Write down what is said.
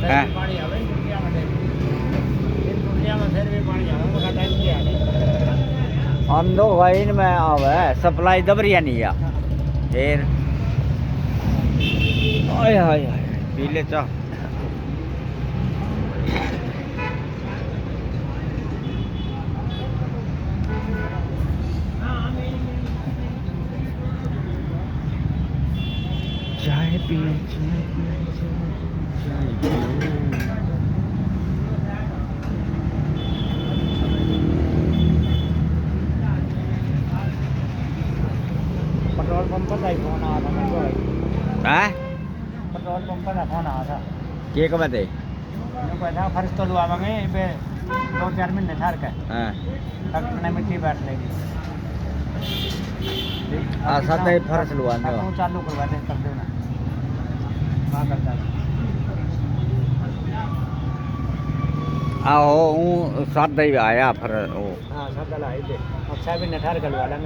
હા पानी आवे दुनिया में इन दुनिया में फिर भी पानी आवे वो टाइम क्या है अंदो भाई में आवे सप्लाई दबरिया नहीं आ फिर हाय हाय हाय पी ले चाह चाय पियो चाय पियो चाय पियो पेट्रोल पंप पर ही फोन आया था मेरे को हाँ पेट्रोल पंप पर फोन आया था के कब थे मैं कहा था फर्श तो लुआवांगे बे 2-4 महीने ठहर के हाँ तक ने मिट्टी बैठ लेगी आ साथ ही फर्श लुआने तू चालू करवा दे कर दो ना हां करता आहो हूँ साथ ही आया फिर वो हां सब गल आई थे अच्छा भी नठार करवा लेंगे